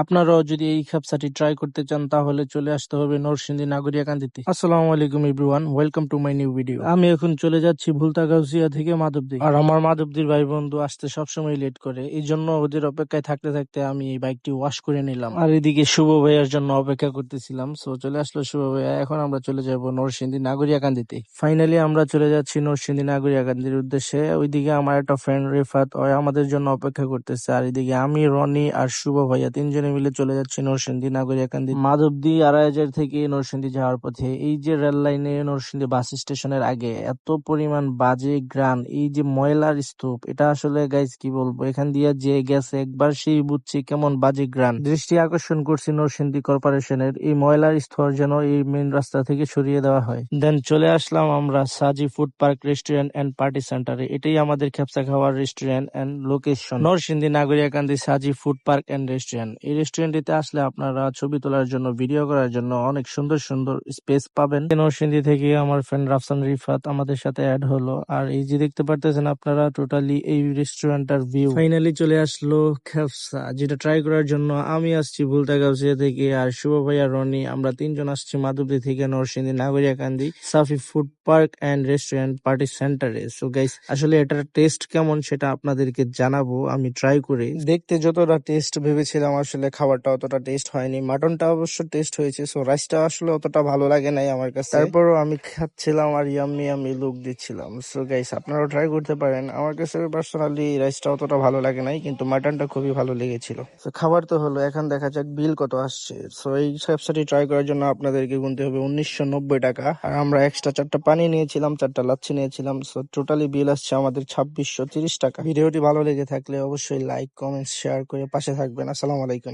আপনারাও যদি এই খ্যাপসাটি ট্রাই করতে চান তাহলে চলে আসতে হবে নরসিংদী নাগরিয়াকান্দিতে। আসসালামু আলাইকুম everyone, welcome to my new video. আমি এখন চলে যাচ্ছি ভুলতাগাউসিয়া থেকে মাধবদী। আর আমার মাধবদীর ভাই বন্ধু আসতে সবসময় লেট করে, এই জন্য ওদের অপেক্ষায় থাকতে থাকতে আমি এই বাইকটি ওয়াশ করে নিলাম। আর এদিকে শুভ ভাইয়ার জন্য অপেক্ষা করতেছিলাম, সো চলে আসলো শুভ ভাইয়া। এখন আমরা চলে যাব নরসিংদী নাগরিয়াকান্দিতে। ফাইনালি আমরা চলে যাচ্ছি নরসিংদী নাগরিয়াকান্দির উদ্দেশ্যে। ওইদিকে আমার একটা ফ্রেন্ড রেফাত আমাদের জন্য অপেক্ষা করতেছে, আর এদিকে আমি, রনি আর শুভ ভাইয়া তিনজনে মিলে চলে যাচ্ছি নরসিংদী নাগরিয়াকান্দি। মাধবদী আড়াইহাজার থেকে নরসিংদী যাওয়ার পথে এই যে রেল লাইনে নরসিংদী বাস স্টেশনের আগে এত পরিমাণ বাজে গ্রান, এই যে ময়লার স্তূপ, এটা আসলে গাইজ কি বলবো, এখান দিয়ে যে গেছে একবার সেই বুঝছি কেমন বাজে গ্রান। দৃষ্টি আকর্ষণ করছি নরসিংদী কর্পোরেশনের এই ময়লার স্তর যেন এই মেইন রাস্তা থেকে সরিয়ে দেওয়া হয়। দেন চলে আসলাম আমরা Saji food park restaurant and party সেন্টারে। এটাই আমাদের খেপসা খাওয়ার restaurant and location, Narsingdi Nagariakandi Saji food park and restaurant. এই রেস্টুরেন্টটিতে আসলে আপনারা ছবি তোলার জন্য, ভিডিও করার জন্য অনেক সুন্দর সুন্দর স্পেস পাবেন। নরসিংদী থেকে আমার ফ্রেন্ড রাফসান রিফাত আমাদের সাথে অ্যাড হলো। আর এই যে দেখতে পারতেছেন আপনারা টোটালি এই রেস্টুরেন্টটার ভিউ। ফাইনালি চলে আসলো খেপসা, যেটা ট্রাই করার জন্য আমি আসছি ভুলতাগাউসিয়া থেকে, আর শুভ ভাইয়া রনি আমরা তিনজন আসছি মাধবদী থেকে Narsingdi Nagariakandi Safi food park and restaurant party সেন্টারে। সো গাইস, আসলে এটার টেস্ট কেমন সেটা আপনাদেরকে জানাবো আমি ট্রাই করে। দেখতে যতটা টেস্ট ভেবেছিলাম আসলে খাবারটা অতটা টেস্ট হয়নি। মাটনটা অবশ্য টেস্ট হয়েছে, সো রাইসটা আসলে অতটা ভালো লাগে নাই আমার কাছে। তারপরও আমি খাচ্ছিলাম আর ইয়াম্মি ইয়াম্মি লুক দিচ্ছিলাম। সো গাইস, আপনারাও ট্রাই করতে পারেন। আমার কাছে পার্সোনালি রাইসটা অতটা ভালো লাগে নাই, কিন্তু মাটনটা খুবই ভালো লেগেছিল। তো খাবার তো হলো, এখন দেখা যাক বিল কত আসছে। সো এই ক্যাপসাটি ট্রাই করার জন্য আপনাদেরকে গুনতে হবে 1990 টাকা। আর আমরা এক্সট্রা 4টা পানি নিয়েছিলাম, 4টা লাচ্ছি নিয়েছিলাম। সো টোটালি বিল আসছে আমাদের 2630 টাকা। ভিডিওটি ভালো লেগে থাকলে অবশ্যই লাইক, কমেন্ট, শেয়ার করে পাশে থাকবেন। আসসালামু আলাইকুম।